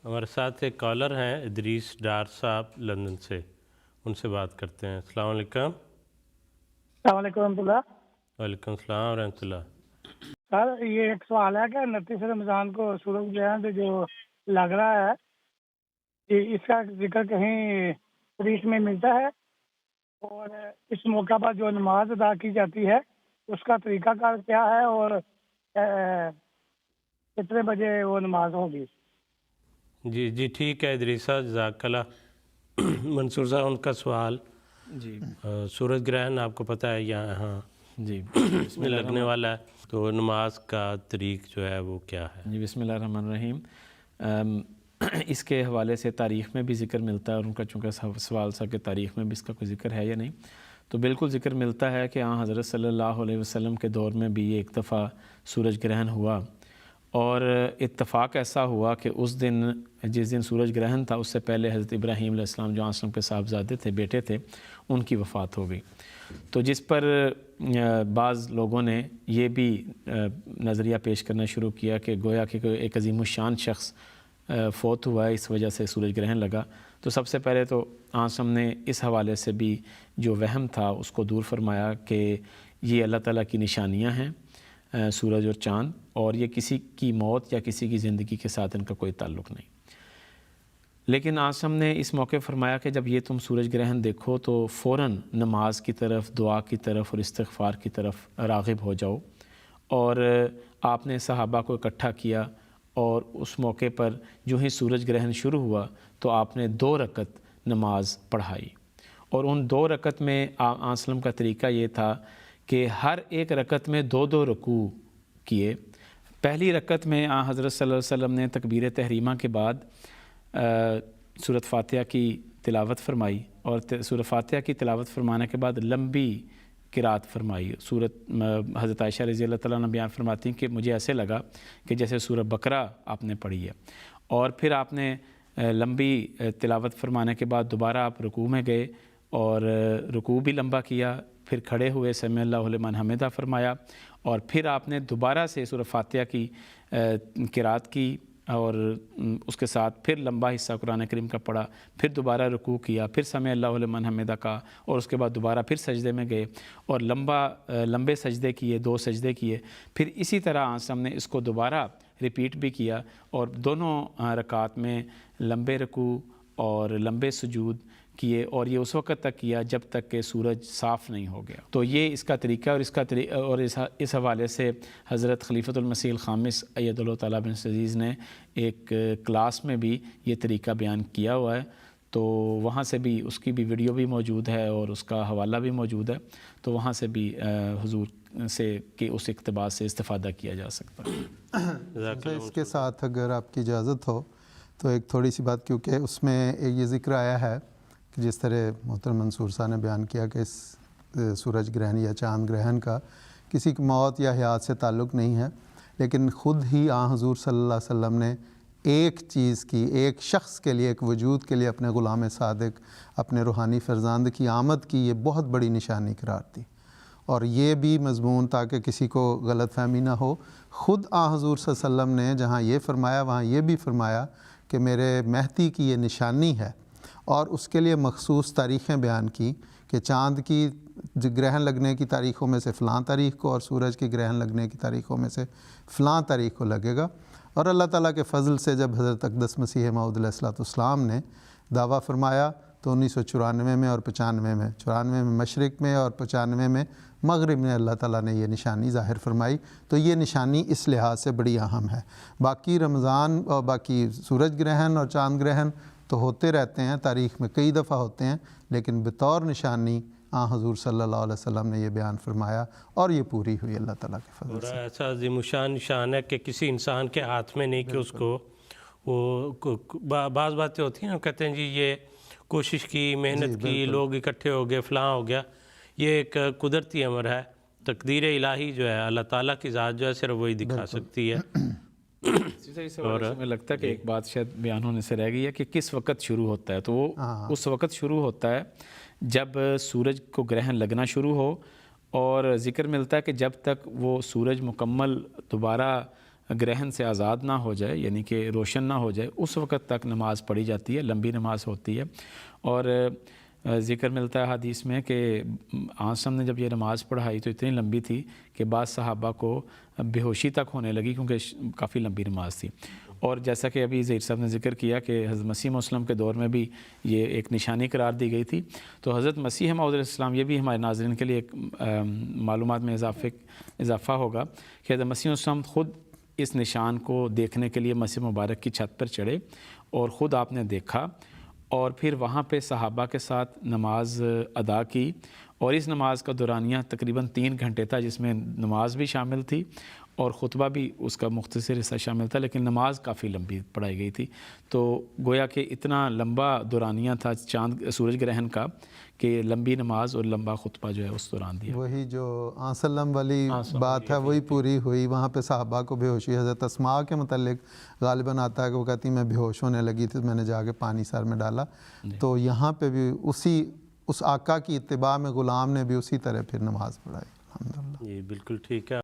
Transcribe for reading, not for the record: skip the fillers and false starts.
ہمارے ساتھ ایک کالر ہیں ادریس ڈار صاحب لندن سے، ان سے بات کرتے ہیں۔ السلام علیکم۔ السلام علیکم ورحمۃ اللہ۔ وعلیکم السلام ورحمۃ اللہ۔ سر یہ ایک سوال ہے کہ 29 رمضان کو سورج گرہن جو لگ رہا ہے کہ اس کا ذکر کہیں حدیث میں ملتا ہے، اور اس موقع پر جو نماز ادا کی جاتی ہے اس کا طریقہ کار کیا ہے، اور کتنے بجے وہ نماز ہوگی؟ جی ٹھیک ہے ادریس صاحب، جزاک اللہ۔ منصور صاحب ان کا سوال، جی سورج گرہن آپ کو پتہ ہے یہاں جی میں لگنے والا ہے، تو نماز کا طریق جو ہے وہ کیا ہے؟ جی بسم اللہ الرحمن الرحیم۔ اس کے حوالے سے تاریخ میں بھی ذکر ملتا ہے، اور ان کا چونکہ سوال تھا کہ تاریخ میں بھی اس کا کوئی ذکر ہے یا نہیں، تو بالکل ذکر ملتا ہے کہ حضرت صلی اللہ علیہ وسلم کے دور میں بھی ایک دفعہ سورج گرہن ہوا، اور اتفاق ایسا ہوا کہ اس دن جس دن سورج گرہن تھا اس سے پہلے حضرت ابراہیم علیہ السلام جو وسلم کے صاحبزادے تھے، بیٹے تھے، ان کی وفات ہو گئی، تو جس پر بعض لوگوں نے یہ بھی نظریہ پیش کرنا شروع کیا کہ گویا کہ ایک عظیم الشان شخص فوت ہوا ہے، اس وجہ سے سورج گرہن لگا۔ تو سب سے پہلے تو ہم نے اس حوالے سے بھی جو وہم تھا اس کو دور فرمایا کہ یہ اللہ تعالیٰ کی نشانیاں ہیں، سورج اور چاند، اور یہ کسی کی موت یا کسی کی زندگی کے ساتھ ان کا کوئی تعلق نہیں۔ لیکن ہم نے اس موقع فرمایا کہ جب یہ تم سورج گرہن دیکھو تو فوراً نماز کی طرف، دعا کی طرف اور استغفار کی طرف راغب ہو جاؤ، اور آپ نے صحابہ کو اکٹھا کیا، اور اس موقع پر جو ہی سورج گرہن شروع ہوا تو آپ نے 2 رکعت نماز پڑھائی، اور ان 2 رکعت میں وسلم کا طریقہ یہ تھا کہ ہر ایک رکعت میں 2 رکوع کیے۔ پہلی رکعت میں حضرت صلی اللہ علیہ وسلم نے تکبیر تحریمہ کے بعد سورۃ فاتحہ کی تلاوت فرمائی، اور سورۃ فاتحہ کی تلاوت فرمانے کے بعد لمبی قرات فرمائی۔ حضرت عائشہ رضی اللہ تعالیٰ عنہ بیان فرماتی ہیں کہ مجھے ایسے لگا کہ جیسے سورہ بقرہ آپ نے پڑھی ہے، اور پھر آپ نے لمبی تلاوت فرمانے کے بعد دوبارہ آپ رکوع میں گئے، اور رکوع بھی لمبا کیا، پھر کھڑے ہوئے سمع اللہ لمن حمدہ فرمایا، اور پھر آپ نے دوبارہ سے سورہ فاتحہ کی قرات کی، اور اس کے ساتھ پھر لمبا حصہ قرآن کریم کا پڑھا، پھر دوبارہ رکوع کیا، پھر سمع اللہ لمن حمدہ کا، اور اس کے بعد دوبارہ پھر سجدے میں گئے، اور لمبے سجدے کیے، 2 سجدے کیے، پھر اسی طرح ہم نے اس کو دوبارہ ریپیٹ بھی کیا، اور دونوں رکعات میں لمبے رکوع اور لمبے سجود کیے، اور یہ اس وقت تک کیا جب تک کہ سورج صاف نہیں ہو گیا۔ تو یہ اس کا طریقہ، اور اس حوالے سے حضرت خلیفۃ المسیح الخامس اید اللہ تعالیٰ بن عزیز نے ایک کلاس میں بھی یہ طریقہ بیان کیا ہوا ہے، تو وہاں سے بھی اس کی بھی ویڈیو بھی موجود ہے اور اس کا حوالہ بھی موجود ہے، تو وہاں سے بھی حضور سے کہ اس اقتباس سے استفادہ کیا جا سکتا ہے۔ اس کے ساتھ اگر آپ کی اجازت ہو تو ایک تھوڑی سی بات، کیونکہ اس میں یہ ذکر آیا ہے کہ جس طرح محترم منصور صاحب نے بیان کیا کہ اس سورج گرہن یا چاند گرہن کا کسی کی موت یا حیات سے تعلق نہیں ہے، لیکن خود ہی حضور صلی اللہ علیہ وسلم نے ایک چیز کی، ایک شخص کے لیے، ایک وجود کے لیے، اپنے غلام صادق، اپنے روحانی فرزند کی آمد کی یہ بہت بڑی نشانی قرار دی، اور یہ بھی مضمون تاکہ کسی کو غلط فہمی نہ ہو، خود حضور صلی اللہ علیہ وسلم نے جہاں یہ فرمایا وہاں یہ بھی فرمایا کہ میرے مہدی کی یہ نشانی ہے، اور اس کے لیے مخصوص تاریخیں بیان کی کہ چاند کی گرہن لگنے کی تاریخوں میں سے فلاں تاریخ کو، اور سورج کی گرہن لگنے کی تاریخوں میں سے فلاں تاریخ کو لگے گا، اور اللہ تعالیٰ کے فضل سے جب حضرت اقدس مسیح موعود علیہ السلام نے دعویٰ فرمایا تو 1994 میں اور 95 میں، 94 میں مشرق میں اور 95 میں مغرب میں اللہ تعالیٰ نے یہ نشانی ظاہر فرمائی، تو یہ نشانی اس لحاظ سے بڑی اہم ہے۔ باقی رمضان اور باقی سورج گرہن اور چاند گرہن تو ہوتے رہتے ہیں، تاریخ میں کئی دفعہ ہوتے ہیں، لیکن بطور نشانی حضور صلی اللہ علیہ وسلم نے یہ بیان فرمایا، اور یہ پوری ہوئی اللہ تعالیٰ کے فضل سے۔ اور ایسا عظیم الشان نشان ہے کہ کسی انسان کے ہاتھ میں نہیں کہ اس کو وہ بعض باتیں ہوتی ہیں، کہتے ہیں جی یہ کوشش کی، محنت کی، لوگ اکٹھے ہو گئے، فلاں ہو گیا، یہ ایک قدرتی امر ہے، تقدیر الہی جو ہے، اللہ تعالیٰ کی ذات جو ہے صرف وہی دکھا سکتی ہے۔ اس حوالے سے مجھے لگتا ہے کہ ایک بات شاید بیان ہونے سے رہ گئی ہے کہ کس وقت شروع ہوتا ہے، تو وہ اس وقت شروع ہوتا ہے جب سورج کو گرہن لگنا شروع ہو، اور ذکر ملتا ہے کہ جب تک وہ سورج مکمل دوبارہ گرہن سے آزاد نہ ہو جائے یعنی کہ روشن نہ ہو جائے اس وقت تک نماز پڑھی جاتی ہے، لمبی نماز ہوتی ہے۔ اور ذکر ملتا ہے حدیث میں کہ آنسم نے جب یہ نماز پڑھائی تو اتنی لمبی تھی کہ بعض صحابہ کو بے ہوشی تک ہونے لگی کیونکہ کافی لمبی نماز تھی۔ اور جیسا کہ ابھی ظہیر صاحب نے ذکر کیا کہ حضرت مسیح وسلم کے دور میں بھی یہ ایک نشانی قرار دی گئی تھی، تو حضرت مسیح موعود علیہ السلام، یہ بھی ہمارے ناظرین کے لیے ایک معلومات میں اضافہ ہوگا کہ حضرت مسیح وسلم خود اس نشان کو دیکھنے کے لیے مسجد مبارک کی چھت پر چڑھے اور خود آپ نے دیکھا، اور پھر وہاں پہ صحابہ کے ساتھ نماز ادا کی، اور اس نماز کا دورانیہ تقریباً 3 گھنٹے تھا، جس میں نماز بھی شامل تھی اور خطبہ بھی اس کا مختصر حصہ شامل تھا، لیکن نماز کافی لمبی پڑھائی گئی تھی۔ تو گویا کہ اتنا لمبا دورانیہ تھا سورج گرہن کا کہ لمبی نماز اور لمبا خطبہ جو ہے اس دوران دیا۔ وہی جو آنسلم والی بات ہے وہی پوری ہوئی، وہاں پہ صحابہ کو بے ہوشی۔ حضرت اسماء کے متعلق غالباً آتا ہے کہ وہ کہتی میں بے ہوش ہونے لگی تھی، میں نے جا کے پانی سر میں ڈالا۔ تو یہاں پہ بھی اس آقا کی اتباع میں غلام نے بھی اسی طرح پھر نماز پڑھائی۔ الحمدللہ، جی بالکل ٹھیک ہے۔